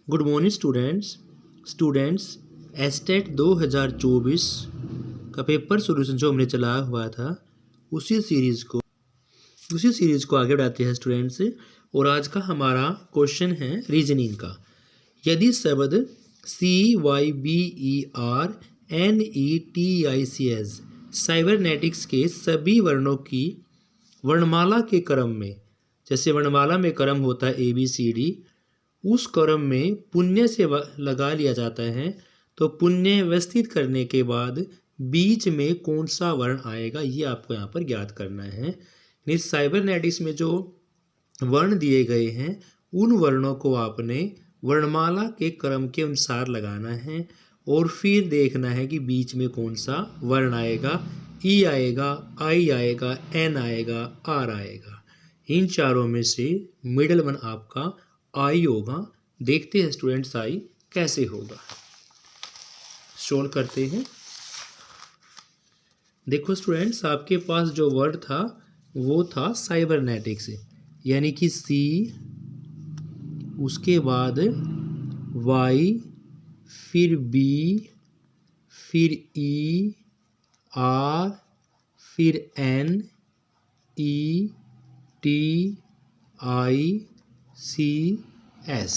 Good morning students estate 2024 का paper solution जो हमने चलाया हुआ था उसी सीरीज़ को आगे बढ़ाते हैं स्टूडेंट्स। और आज का हमारा क्वेश्चन है रीजनिंग का। यदि शब्द CYBERNETICS साइबरनेटिक्स के सभी वर्णों की वर्णमाला के क्रम में, जैसे वर्णमाला में क्रम होता है ABCD, उस क्रम में पुण्य से लगा लिया जाता है, तो पुण्य व्यवस्थित करने के बाद बीच में कौन सा वर्ण आएगा ये आपको यहाँ पर ज्ञात करना है। इस साइबरनेटिक्स में जो वर्ण दिए गए हैं उन वर्णों को आपने वर्णमाला के क्रम के अनुसार लगाना है और फिर देखना है कि बीच में कौन सा वर्ण आएगा। E आएगा, I आएगा, N आएगा, R आएगा। इन चारों में से मिडल वन आपका I होगा। देखते हैं स्टूडेंट्स I कैसे होगा, सोल्व करते हैं। देखो स्टूडेंट्स, आपके पास जो वर्ड था वो था साइबरनेटिक्स, यानी कि C, उसके बाद Y, फिर B, फिर E, R, फिर N, E, T, I, C, S।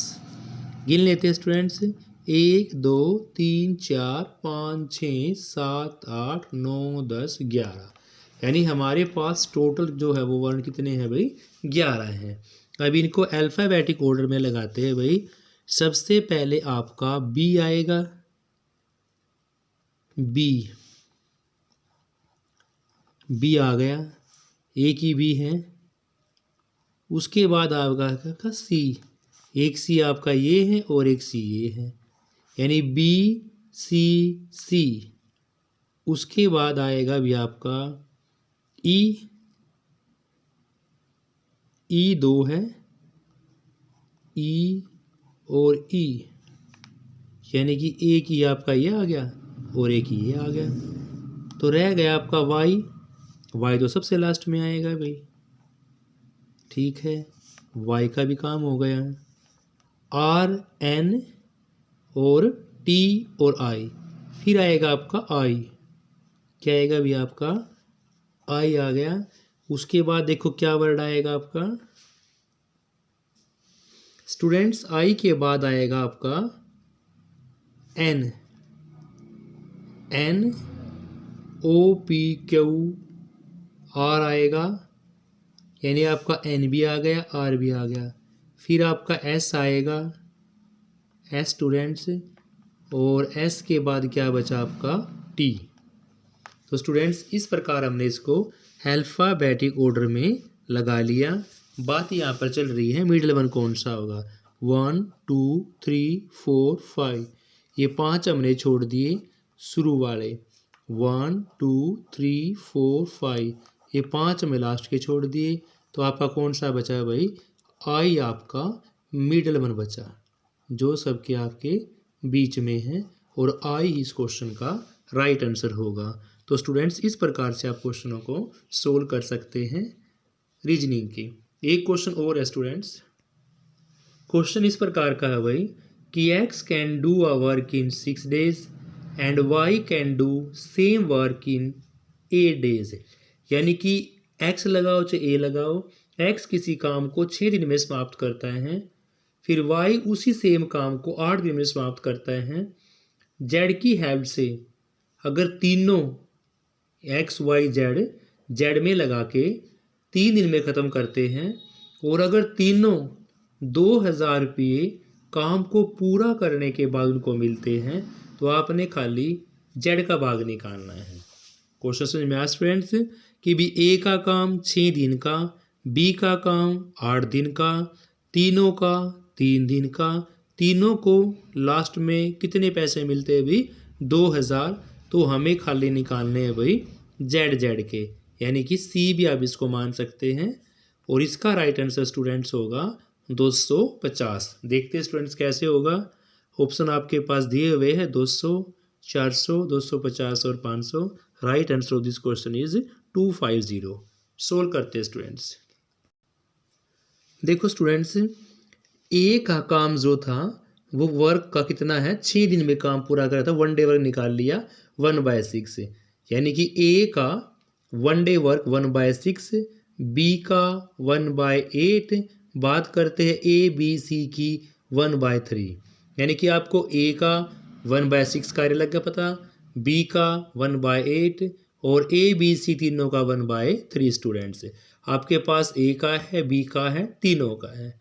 गिन लेते हैं स्टूडेंट्स, 1 2 3 4 5 6 7 8 9 10 11, यानी हमारे पास टोटल जो है वो वर्ण कितने हैं भाई, 11 हैं। अब इनको अल्फ़ाबेटिक ऑर्डर में लगाते हैं भाई। सबसे पहले आपका B आएगा, B आ गया, एक ही B है। उसके बाद आपका C, एक C आपका ये है और एक C ये है, यानी B C C। उसके बाद आएगा भी आपका E 2 है, E और E, यानी कि एक ही आपका ये आ गया और एक ही ये आ गया। तो रह गया आपका Y तो सबसे लास्ट में आएगा भाई, ठीक है। Y का भी काम हो गया। R N और T और I, फिर आएगा आपका I, क्या आएगा भी आपका I आ गया। उसके बाद देखो क्या वर्ड आएगा आपका स्टूडेंट्स, I के बाद आएगा आपका N, OPQ R आएगा, यानी आपका N भी आ गया, R भी आ गया। फिर आपका S आएगा, S स्टूडेंट्स, और S के बाद क्या बचा आपका T। तो स्टूडेंट्स इस प्रकार हमने इसको अल्फ़ाबेटिक ऑर्डर में लगा लिया। बात यहाँ पर चल रही है मिडिल वन कौन सा होगा। 1 2 3 4 5, ये 5 हमने छोड़ दिए शुरू वाले। 1 2 3 4 5, ये 5 हमें लास्ट के छोड़ दिए। तो आपका कौन सा बचा है भाई, I आपका मिडल वन बचा, जो सबके आपके बीच में है, और I इस क्वेश्चन का राइट आंसर होगा। तो स्टूडेंट्स इस प्रकार से आप क्वेश्चनों को सोल्व कर सकते हैं रीजनिंग की। एक क्वेश्चन और है स्टूडेंट्स, क्वेश्चन इस प्रकार का है भाई कि X can do a work in 6 days and Y can do same work in 8 days, यानी कि X लगाओ चाहे A लगाओ, X किसी काम को 6 दिन में समाप्त करता है, फिर Y उसी सेम काम को 8 दिन में समाप्त करता है। Z की हेल्प से अगर तीनों X Y Z में लगा के 3 दिन में ख़त्म करते हैं, और अगर तीनों 2000 रुपये काम को पूरा करने के बाद उनको मिलते हैं, तो आपने खाली Z का भाग निकालना है। क्वेश्चन समझ में आया फ्रेंड्स कि भी A का काम 6 दिन का, B का काम 8 दिन का, तीनों का 3 दिन का, तीनों को लास्ट में कितने पैसे मिलते हैं भाई, 2000। तो हमें खाली निकालने हैं भाई Z के, यानी कि C भी आप इसको मान सकते हैं, और इसका राइट आंसर स्टूडेंट्स होगा 250। देखते हैं स्टूडेंट्स कैसे होगा। ऑप्शन आपके पास दिए हुए हैं 200, 400, 250 और 500। Right answer of this question is 250। Solve करते हैं स्टूडेंट्स। देखो स्टूडेंट्स, A का काम जो था वो वर्क का कितना है, 6 दिन में काम पूरा करा था, 1 डे वर्क निकाल लिया 1/6, यानी कि ए का 1 डे वर्क 1/6, बी का 1/8, बात करते हैं ए बी सी की 1/3, यानी कि आपको ए का 1/6 कार्य लग गया पता, बी का 1/8 और ए बी सी तीनों का 1/3 स्टूडेंट्स। आपके पास ए का है, बी का है, तीनों का है।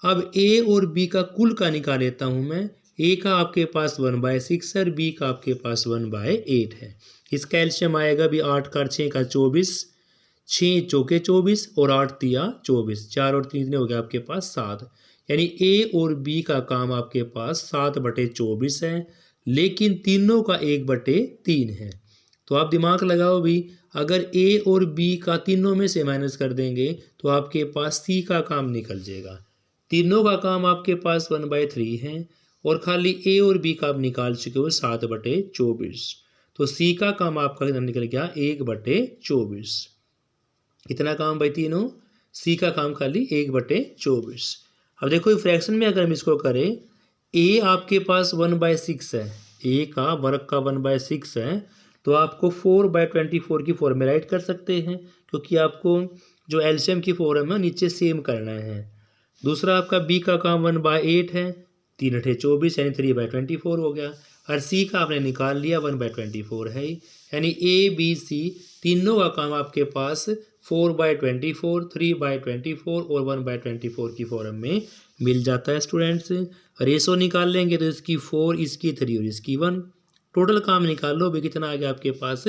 अब ए और बी का कुल का निकाल लेता हूँ मैं। ए का आपके पास 1/6 है और बी का आपके पास 1/8 है। इसका एलसीएम आएगा भी 8 का 6 का 24, 6 चौके 24 और 8 तिया 24, 4 और 3 हो गया आपके पास 7, यानी ए और बी का काम आपके पास 7/24 है, लेकिन तीनों का 1/3 है। तो आप दिमाग लगाओ भी, अगर ए और बी का तीनों में से माइनस कर देंगे तो आपके पास सी का काम निकल जाएगा। तीनों का काम आपके पास 1/3 है और खाली ए और बी का आप निकाल चुके हो 7/24, तो सी का काम आपका कितना निकल गया 1/24। कितना काम भाई तीनों, सी का काम खाली 1/24। अब देखो फ्रैक्शन में अगर हम इसको करें, ए आपके पास 1/6 है, ए का वर्ग का 1/6 है, तो आपको 4/24 की फॉर्म में राइट कर सकते हैं, क्योंकि आपको जो एलसीएम की फॉर्म है नीचे सेम करना है। दूसरा आपका बी का काम 1/8 है, 3 अठे 24 यानी 3/24 हो गया, और सी का आपने निकाल लिया 1/24 है, यानी ए बी सी तीनों का काम आपके पास 4/24, 3/24 और 1/24 की फॉर्म में मिल जाता है स्टूडेंट्स। रेशो निकाल लेंगे तो इसकी 4, इसकी 3 और इसकी 1, टोटल काम निकाल लो भी कितना आ गया आपके पास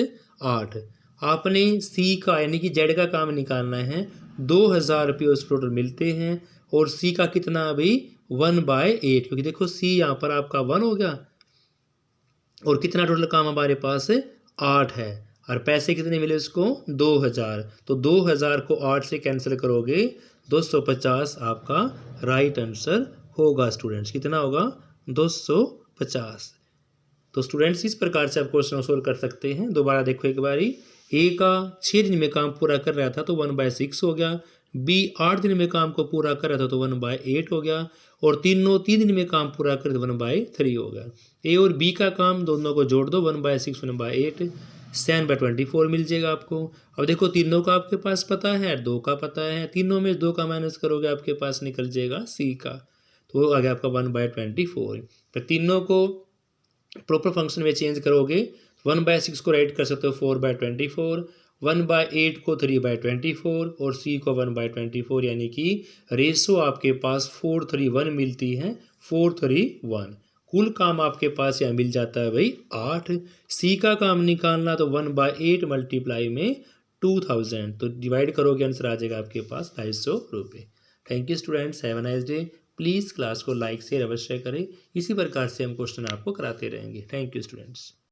8। आपने सी का यानी कि जेड का काम निकालना है, 2000 रुपये उस टोटल मिलते हैं, और सी का कितना अभी 1/8, क्योंकि देखो सी यहाँ पर आपका 1 हो गया और कितना टोटल काम हमारे पास 8 है, और पैसे कितने मिले उसको 2000, तो 2000 को 8 से कैंसिल करोगे 250 आपका राइट आंसर होगा स्टूडेंट्स। कितना होगा 250। तो स्टूडेंट्स इस प्रकार से आप क्वेश्चन सोल्व कर सकते हैं। दोबारा देखो एक बारी, ए का 6 दिन में काम पूरा कर रहा था तो 1/6 हो गया, बी 8 दिन में काम को पूरा कर रहा था तो 1/8 हो गया, और तीनों 3 दिन में काम पूरा कर 1/3 हो गया। ए और बी का काम दोनों को जोड़ दो, 1/6 1/8 7/24 मिल जाएगा आपको। अब देखो तीनों का आपके पास पता है, 2 का पता है, तीनों में 2 का माइनस करोगे आपके पास निकल जाएगा सी का, तो आ गया आपका 1/24। तो तीनों को प्रॉपर फंक्शन में चेंज करोगे, 1/6 को राइट कर सकते हो 4/24, 1/8 को 3/24 और सी को 1/24, यानी कि रेशो आपके पास 4:3:1 मिलती है, 4:3:1। कुल काम आपके पास यहाँ मिल जाता है भाई 8। सी का काम निकालना तो 1/8 मल्टीप्लाई में 2000, तो डिवाइड करोगे आंसर आ जाएगा आपके पास 250 रुपये। Thank you students, have a nice day. Please class को लाइक शेयर अवश्य करें, इसी प्रकार से हम क्वेश्चन आपको कराते रहेंगे। Thank you students.